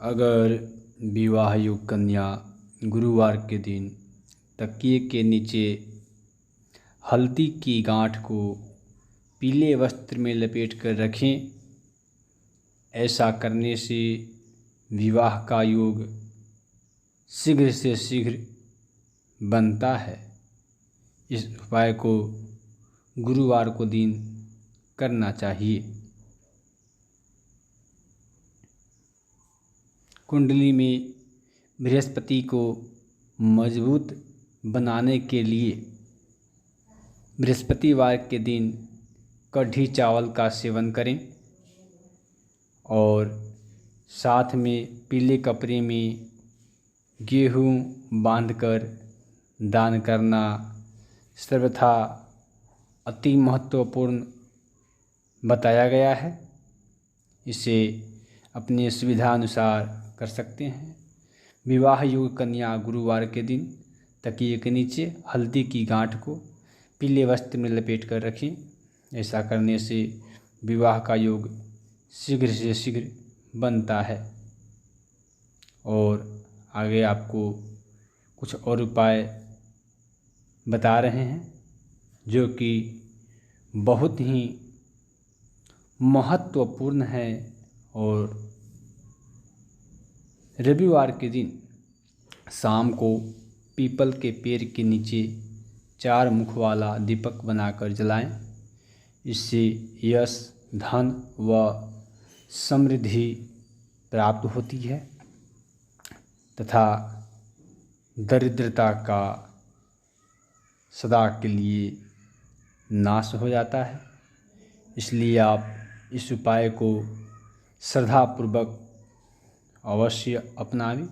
अगर विवाह युग कन्या गुरुवार के दिन तकिए के नीचे हल्दी की गांठ को पीले वस्त्र में लपेट कर रखें। ऐसा करने से विवाह का योग शीघ्र से शीघ्र बनता है। इस उपाय को गुरुवार को दिन करना चाहिए। कुंडली में बृहस्पति को मजबूत बनाने के लिए बृहस्पतिवार के दिन कढ़ी चावल का सेवन करें और साथ में पीले कपड़े में गेहूँ बांधकर दान करना सर्वथा अति महत्वपूर्ण बताया गया है। इसे अपनी सुविधा अनुसार कर सकते हैं। विवाह युग कन्या गुरुवार के दिन तकिए के नीचे हल्दी की गांठ को पीले वस्त्र में लपेट कर रखें। ऐसा करने से विवाह का योग शीघ्र से शीघ्र बनता है। और आगे आपको कुछ और उपाय बता रहे हैं जो कि बहुत ही महत्वपूर्ण है। और रविवार के दिन शाम को पीपल के पेड़ के नीचे 4 मुख वाला दीपक बनाकर जलाएं। इससे यश, धन व समृद्धि प्राप्त होती है तथा दरिद्रता का सदा के लिए नाश हो जाता है। इसलिए आप इस उपाय को श्रद्धापूर्वक अवश्य अपनाएं।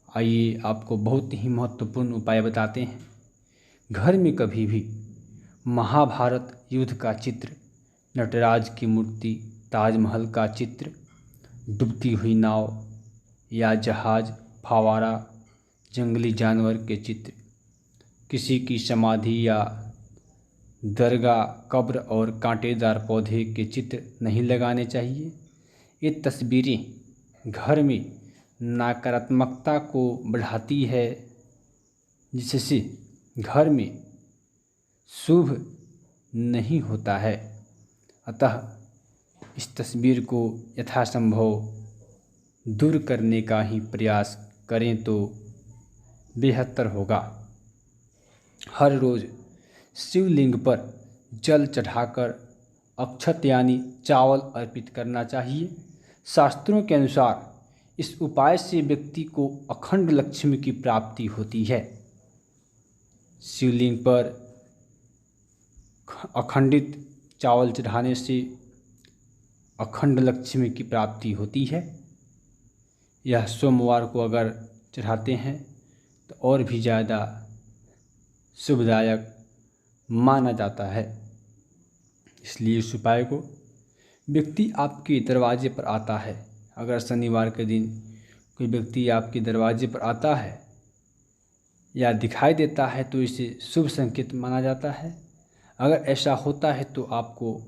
आइए आपको बहुत ही महत्वपूर्ण उपाय बताते हैं। घर में कभी भी महाभारत युद्ध का चित्र, नटराज की मूर्ति, ताजमहल का चित्र, डूबती हुई नाव या जहाज, फव्वारा, जंगली जानवर के चित्र, किसी की समाधि या दरगाह, कब्र और कांटेदार पौधे के चित्र नहीं लगाने चाहिए। ये तस्वीरें घर में नकारात्मकता को बढ़ाती है, जिससे घर में शुभ नहीं होता है। अतः इस तस्वीर को यथासंभव दूर करने का ही प्रयास करें तो बेहतर होगा। हर रोज़ शिवलिंग पर जल चढ़ाकर अक्षत यानी चावल अर्पित करना चाहिए। शास्त्रों के अनुसार इस उपाय से व्यक्ति को अखंड लक्ष्मी की प्राप्ति होती है। शिवलिंग पर अखंडित चावल चढ़ाने से अखंड लक्ष्मी की प्राप्ति होती है। यह सोमवार को अगर चढ़ाते हैं तो और भी ज़्यादा शुभदायक माना जाता है। इसलिए इस उपाय को व्यक्ति आपके दरवाजे पर आता है, अगर शनिवार के दिन कोई व्यक्ति आपके दरवाजे पर आता है या दिखाई देता है तो इसे शुभ संकेत माना जाता है। अगर ऐसा होता है तो आपको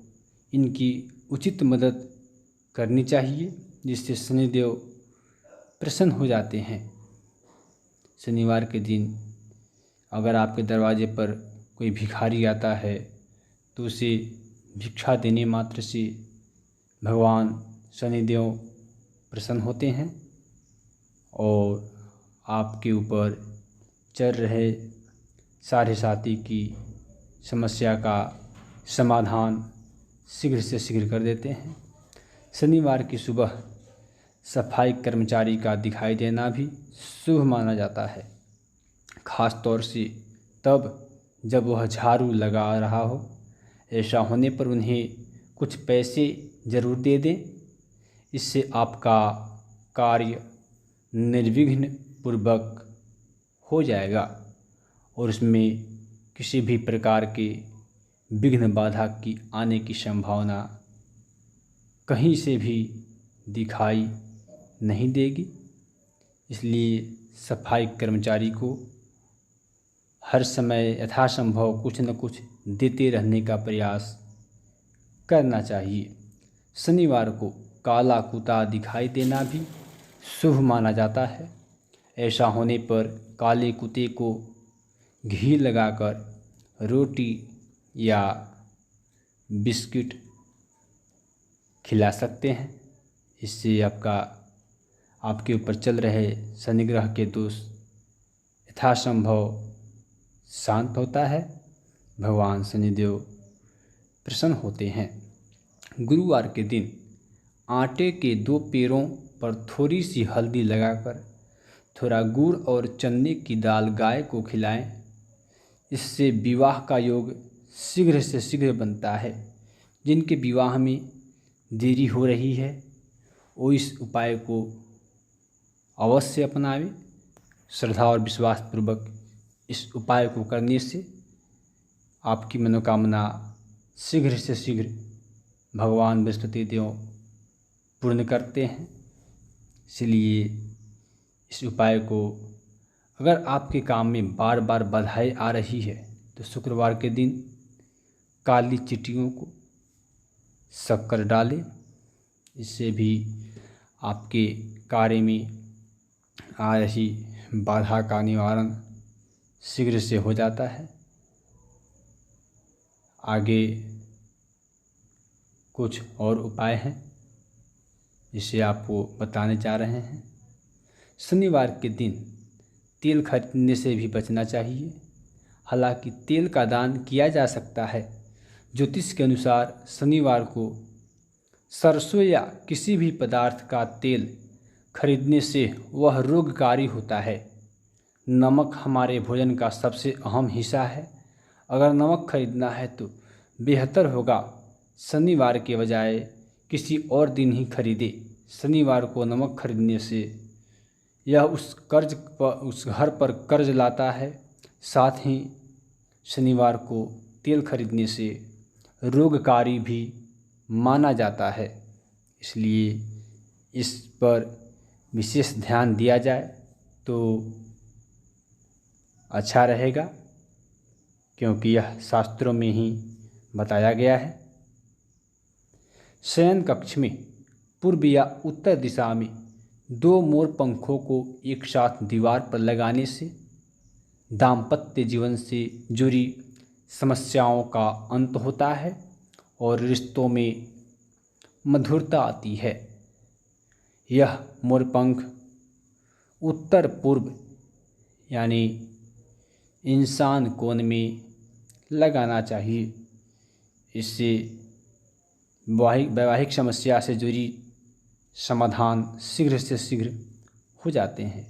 इनकी उचित मदद करनी चाहिए, जिससे शनिदेव प्रसन्न हो जाते हैं। शनिवार के दिन अगर आपके दरवाजे पर कोई भिखारी आता है तो उसे भिक्षा देने मात्र से भगवान शनिदेव प्रसन्न होते हैं और आपके ऊपर चल रहे साढ़े साथी की समस्या का समाधान शीघ्र से शीघ्र कर देते हैं। शनिवार की सुबह सफाई कर्मचारी का दिखाई देना भी शुभ माना जाता है, खास तौर से तब जब वह झाड़ू लगा रहा हो। ऐसा होने पर उन्हें कुछ पैसे ज़रूर दे दें। इससे आपका कार्य निर्विघ्न पूर्वक हो जाएगा और उसमें किसी भी प्रकार के विघ्न बाधा की आने की संभावना कहीं से भी दिखाई नहीं देगी। इसलिए सफाई कर्मचारी को हर समय यथासंभव कुछ न कुछ देते रहने का प्रयास करना चाहिए। शनिवार को काला कुत्ता दिखाई देना भी शुभ माना जाता है। ऐसा होने पर काले कुत्ते को घी लगाकर रोटी या बिस्किट खिला सकते हैं। इससे आपके ऊपर चल रहे शनि ग्रह के दोष यथासंभव शांत होता है। भगवान शनिदेव प्रसन्न होते हैं। गुरुवार के दिन आटे के 2 पैरों पर थोड़ी सी हल्दी लगाकर थोड़ा गुड़ और चने की दाल गाय को खिलाएं। इससे विवाह का योग शीघ्र से शीघ्र बनता है। जिनके विवाह में देरी हो रही है वो इस उपाय को अवश्य अपनावें। श्रद्धा और विश्वास पूर्वक इस उपाय को करने से आपकी मनोकामना शीघ्र से शीघ्र भगवान बृहस्पति देव पूर्ण करते हैं। इसलिए इस उपाय को अगर आपके काम में बार बार बाधाएं आ रही है तो शुक्रवार के दिन काली चींटियों को शक्कर डालें। इससे भी आपके कार्य में आ रही बाधा का निवारण शीघ्र से हो जाता है। आगे कुछ और उपाय हैं जिसे आपको बताने जा रहे हैं। शनिवार के दिन तेल खरीदने से भी बचना चाहिए। हालांकि तेल का दान किया जा सकता है। ज्योतिष के अनुसार शनिवार को सरसों या किसी भी पदार्थ का तेल खरीदने से वह रोगकारी होता है। नमक हमारे भोजन का सबसे अहम हिस्सा है। अगर नमक खरीदना है तो बेहतर होगा शनिवार के बजाय किसी और दिन ही खरीदे। शनिवार को नमक खरीदने से यह उस घर पर कर्ज लाता है। साथ ही शनिवार को तेल खरीदने से रोगकारी भी माना जाता है। इसलिए इस पर विशेष ध्यान दिया जाए तो अच्छा रहेगा, क्योंकि यह शास्त्रों में ही बताया गया है। शयन कक्ष में पूर्व या उत्तर दिशा में 2 मोर पंखों को एक साथ दीवार पर लगाने से दाम्पत्य जीवन से जुड़ी समस्याओं का अंत होता है और रिश्तों में मधुरता आती है। यह मोरपंख उत्तर पूर्व यानी इंसान कोण में लगाना चाहिए। इससे वैवाहिक समस्या से जुड़ी समाधान शीघ्र से शीघ्र हो जाते हैं।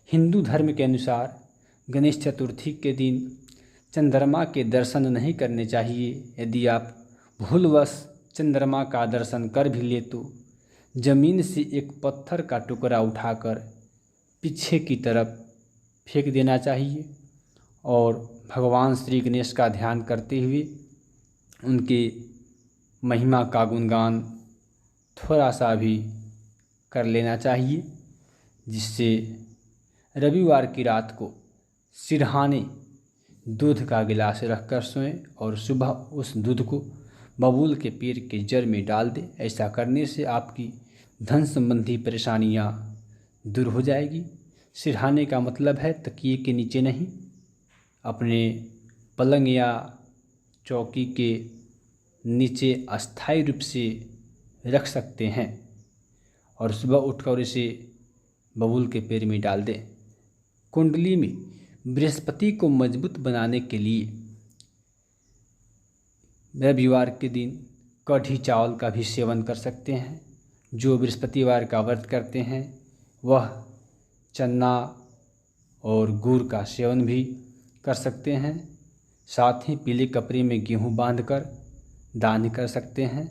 हिंदू धर्म के अनुसार गणेश चतुर्थी के दिन चंद्रमा के दर्शन नहीं करने चाहिए। यदि आप भूलवश चंद्रमा का दर्शन कर भी ले तो जमीन से एक पत्थर का टुकड़ा उठाकर पीछे की तरफ फेंक देना चाहिए और भगवान श्री गणेश का ध्यान करते हुए उनके महिमा का गुणगान थोड़ा सा भी कर लेना चाहिए, जिससे रविवार की रात को सिरहाने दूध का गिलास रखकर सोएं और सुबह उस दूध को बबूल के पेड़ के जड़ में डाल दें। ऐसा करने से आपकी धन संबंधी परेशानियां दूर हो जाएगी। सिरहाने का मतलब है तकिए के नीचे नहीं, अपने पलंग या चौकी के नीचे अस्थायी रूप से रख सकते हैं और सुबह उठकर इसे बबूल के पेड़ में डाल दें। कुंडली में बृहस्पति को मजबूत बनाने के लिए रविवार के दिन कढ़ी चावल का भी सेवन कर सकते हैं। जो बृहस्पतिवार का व्रत करते हैं वह चना और गुड़ का सेवन भी कर सकते हैं। साथ ही पीले कपड़े में गेहूं बांधकर दान कर सकते हैं।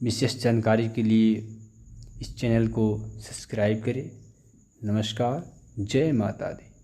विशेष जानकारी के लिए इस चैनल को सब्सक्राइब करें। नमस्कार, जय माता दी।